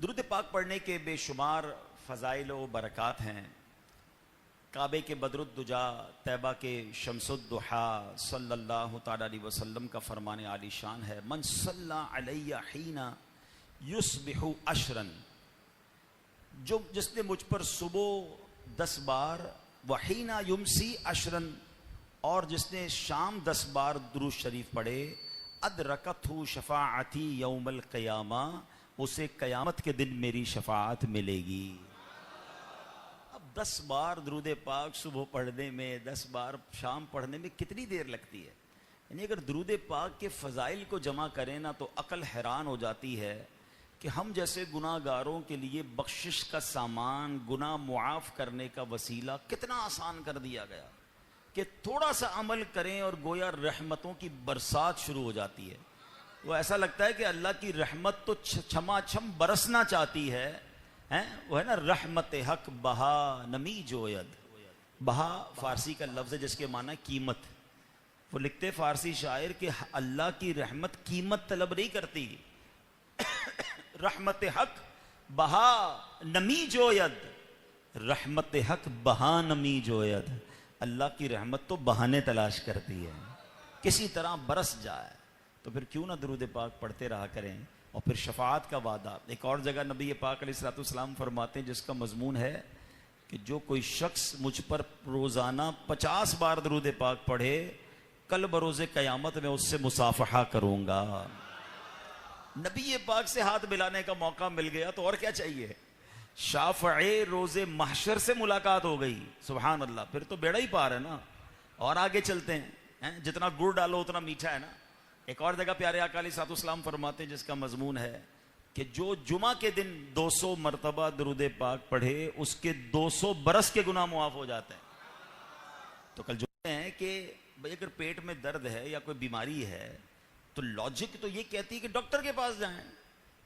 दुरूद पाक पढ़ने के बेशुमार फ़ज़ाइल व बरक़ात हैं। काबे के बदरुद्दुजा, तैबा के शम्सुद्दुहा सल्लल्लाहु तआला अलैहि वसल्लम का फरमान आलीशान है, मन सल्ला अलैया हीना युस्बिहु अशरन, जो जिसने मुझ पर सुबह 10 बार, वहीना युमसी अशरन, और जिसने शाम 10 बार दुरूद शरीफ पढ़े, अदरकतहु शफाअती यौमल क़ियामा, उसे क़यामत के दिन मेरी शफाअत मिलेगी। अब 10 बार दुरूद पाक सुबह पढ़ने में, 10 बार शाम पढ़ने में कितनी देर लगती है। यानी अगर दुरूद पाक के फ़ज़ाइल को जमा करें ना तो अकल हैरान हो जाती है कि हम जैसे गुनाहगारों के लिए बख्शिश का सामान, गुनाह मुआफ़ करने का वसीला कितना आसान कर दिया गया कि थोड़ा सा अमल करें और गोया रहमतों की बरसात शुरू हो जाती है। वो ऐसा लगता है कि अल्लाह की रहमत तो छमाछम बरसना चाहती है, हैं? वो है ना, रहमत हक बहा नमी जोयद। बहा फारसी का लफ्ज़ है जिसके माना कीमत। वो लिखते फारसी शायर कि अल्लाह की रहमत कीमत तलब नहीं करती। रहमत हक बहा नमी जोयद, रहमत हक बहा नमी जोयद। अल्लाह की रहमत तो बहाने तलाश करती है, किसी तरह बरस जाए। तो फिर क्यों ना दुरूद पाक पढ़ते रहा करें। और फिर शफाअत का वादा एक और जगह नबी पाक अलैहिस्सलाम फरमाते हैं, जिसका मजमून है कि जो कोई शख्स मुझ पर रोज़ाना 50 बार दुरूद पाक पढ़े, कल बरोज़े क़यामत में उससे मुसाफहा करूँगा। नबी पाक से हाथ मिलाने का मौका मिल गया तो और क्या चाहिए। शाफ़ए रोज़े महशर से मुलाकात हो गई, सुभान अल्लाह, फिर तो बेड़ा ही पार है ना। और आगे चलते हैं, जितना गुड़ डालो उतना मीठा है ना। एक और जगह प्यारे आका अलैहिस्सलाम फरमाते हैं जिसका मजमून है कि जो जुमा के दिन 200 मरतबा दुरूद पाक पढ़े, उसके 200 बरस के गुनाह मुआफ हो जाते हैं। तो कल जो है कि भाई अगर पेट में दर्द है या कोई बीमारी है तो लॉजिक तो ये कहती है कि डॉक्टर के पास जाएं,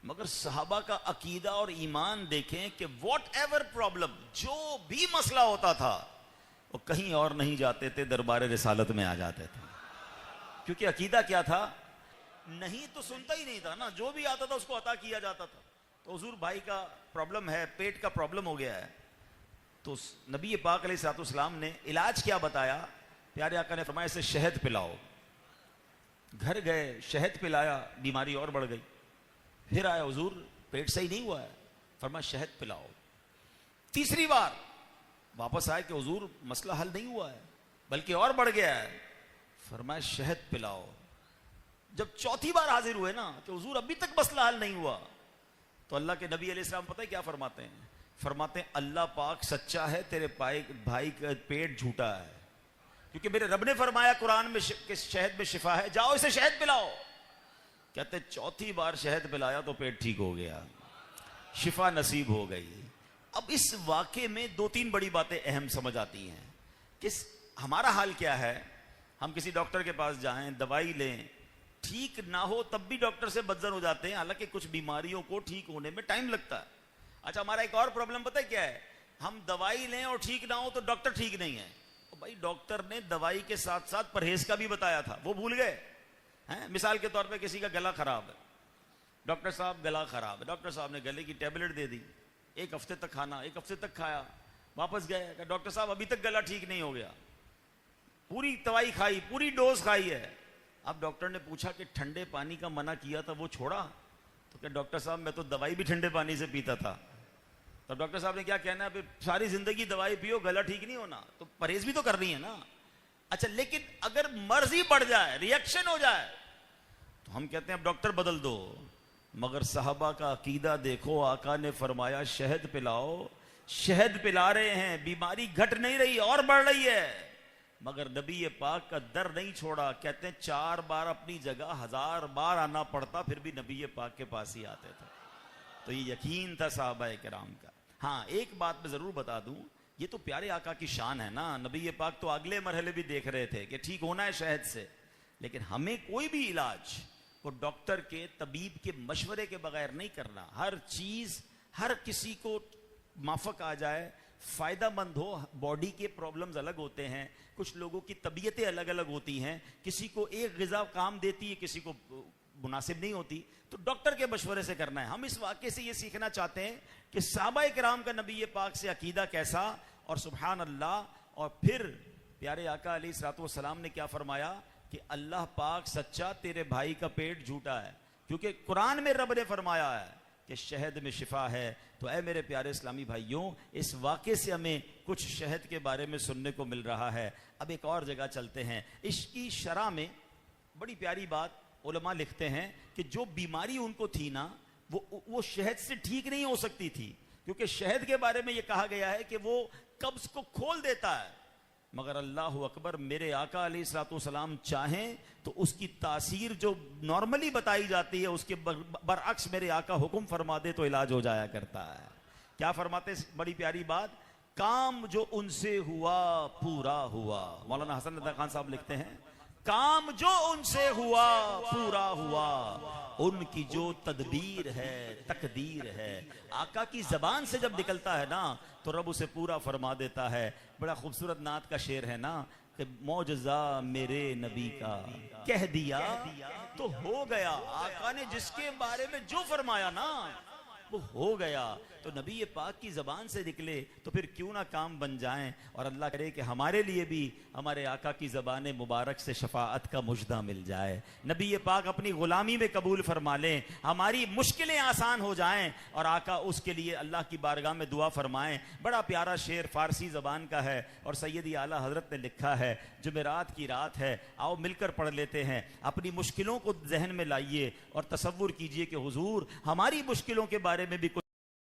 मगर सहाबा का अकीदा और ईमान देखें कि वॉट एवर प्रॉब्लम, जो भी मसला होता था, वो कहीं और नहीं जाते थे, दरबार रिसालत में आ जाते थे। क्योंकि अकीदा क्या था, नहीं तो सुनता ही नहीं था ना, जो भी आता था उसको अता किया जाता था। तो हुजूर भाई का प्रॉब्लम है, पेट का प्रॉब्लम हो गया है, तो नबी पाक अलैहिस्सलाम ने इलाज क्या बताया। प्यारे आका ने फरमाया इसे शहद पिलाओ। घर गए, शहद पिलाया, बीमारी और बढ़ गई। फिर आया, हुजूर पेट सही नहीं हुआ है, फरमाया शहद पिलाओ। तीसरी बार वापस आए कि हुजूर मसला हल नहीं हुआ है बल्कि और बढ़ गया है, फरमाया शहद पिलाओ। जब चौथी बार हाजिर हुए ना कि हुजूर अभी तक मसला हल नहीं हुआ, तो अल्लाह के नबी अलैहिस्सलाम पता है क्या फरमाते हैं, फरमाते हैं अल्लाह पाक सच्चा है, तेरे भाई का पेट झूठा है, क्योंकि मेरे रब ने फरमाया कुरान में कि शहद में शिफा है, जाओ इसे शहद पिलाओ। कहते चौथी बार शहद पिलाया तो पेट ठीक हो गया, शिफा नसीब हो गई। अब इस वाक़े में 2-3 बड़ी बातें अहम समझ आती हैं कि हमारा हाल क्या है। हम किसी डॉक्टर के पास जाएं, दवाई लें, ठीक ना हो तब भी डॉक्टर से बदजन हो जाते हैं, हालांकि कुछ बीमारियों को ठीक होने में टाइम लगता है। अच्छा, हमारा एक और प्रॉब्लम पता है क्या है, हम दवाई लें और ठीक ना हो तो डॉक्टर ठीक नहीं है। तो भाई डॉक्टर ने दवाई के साथ साथ परहेज का भी बताया था, वो भूल गए हैं। मिसाल के तौर पे किसी का गला खराब है, डॉक्टर साहब गला खराब है, डॉक्टर साहब ने गले की टेबलेट दे दी, 1 हफ्ते तक खाना, 1 हफ्ते तक खाया, वापस गए, डॉक्टर साहब अभी तक गला ठीक नहीं हो गया, पूरी दवाई खाई, पूरी डोज खाई है। अब डॉक्टर ने पूछा कि ठंडे पानी का मना किया था वो छोड़ा, तो क्या डॉक्टर साहब मैं तो दवाई भी ठंडे पानी से पीता था। तो डॉक्टर साहब ने क्या कहना है, सारी जिंदगी दवाई पियो, गला ठीक नहीं होना, तो परहेज भी तो करनी है ना। अच्छा, लेकिन अगर मर्जी बढ़ जाए, रिएक्शन हो जाए, तो हम कहते हैं अब डॉक्टर बदल दो। मगर साहबा का अकीदा देखो, आका ने फरमाया शहद पिलाओ, शहद पिला रहे हैं, बीमारी घट नहीं रही और बढ़ रही है। मगर नबी पाक का दर नहीं छोड़ा, कहते हैं 4 बार अपनी जगह 1000 बार आना पड़ता, फिर भी नबी पाक के पास ही आते थे। तो ये यकीन था साहबा किराम का। हाँ, एक बात मैं जरूर बता दूं, ये तो प्यारे आका की शान है ना, नबी पाक तो अगले मरहले भी देख रहे थे कि ठीक होना है शहद से, लेकिन हमें कोई भी इलाज वो डॉक्टर के, तबीब के मशवरे के बगैर नहीं करना। हर चीज हर किसी को माफक आ जाए, फायदामंद हो। बॉडी के प्रॉब्लम्स अलग होते हैं, कुछ लोगों की तबीयतें अलग अलग होती हैं, किसी को एक ग़िज़ा काम देती है, किसी को मुनासिब नहीं होती तो डॉक्टर के मशवरे से करना है। हम इस वाक्य से ये सीखना चाहते हैं कि सहाबा किराम का नबी पाक से अकीदा कैसा, और सुभान अल्लाह। और फिर प्यारे आका अलैहिस्सलातु वस्सलाम ने क्या फरमाया कि अल्लाह पाक सच्चा, तेरे भाई का पेट झूठा है, क्योंकि कुरान में रब ने फरमाया है कि शहद में शिफा है। तो ऐ मेरे प्यारे इस्लामी भाइयों, इस वाक़े से हमें कुछ शहद के बारे में सुनने को मिल रहा है। अब एक और जगह चलते हैं। इसकी शरह में बड़ी प्यारी बात उलमा लिखते हैं कि जो बीमारी उनको थी ना, वो शहद से ठीक नहीं हो सकती थी, क्योंकि शहद के बारे में यह कहा गया है कि वो कब्ज को खोल देता है। मगर अल्लाह अकबर, मेरे आका अलैहिस्सलाम चाहें तो उसकी तासीर जो नॉर्मली बताई जाती है उसके बरअक्स मेरे आका हुक्म फरमा दे तो इलाज हो जाया करता है। क्या फरमाते, बड़ी प्यारी बात, काम जो उनसे हुआ पूरा हुआ। मौलाना हसन रज़ा खान साहब लिखते हैं, काम जो उनसे हुआ पूरा हुआ, उनकी जो तदबीर है तकदीर है। आका की जबान से जब निकलता है ना तो रब उसे पूरा फरमा देता है। बड़ा खूबसूरत नात का शेर है ना कि मौजज़ा मेरे नबी का कह दिया तो हो गया। आका ने जिसके बारे में जो फरमाया ना वो हो गया। तो नबी पाक की ज़बान से निकले तो फिर क्यों ना काम बन जाएं। और अल्लाह करे कि हमारे लिए भी हमारे आका की ज़बान मुबारक से शफाअत का मुजदा मिल जाए। नबी पाक अपनी ग़ुलामी में कबूल फरमा लें, हमारी मुश्किलें आसान हो जाएं और आका उसके लिए अल्लाह की बारगाह में दुआ फरमाएं। बड़ा प्यारा शेर फ़ारसी ज़बान का है और सैयदी आला हज़रत ने लिखा है। जुमेरात की रात है, आओ मिलकर पढ़ लेते हैं। अपनी मुश्किलों को जहन में लाइए और तसव्वुर कीजिए कि हुजूर हमारी मुश्किलों के बारे में भी कुछ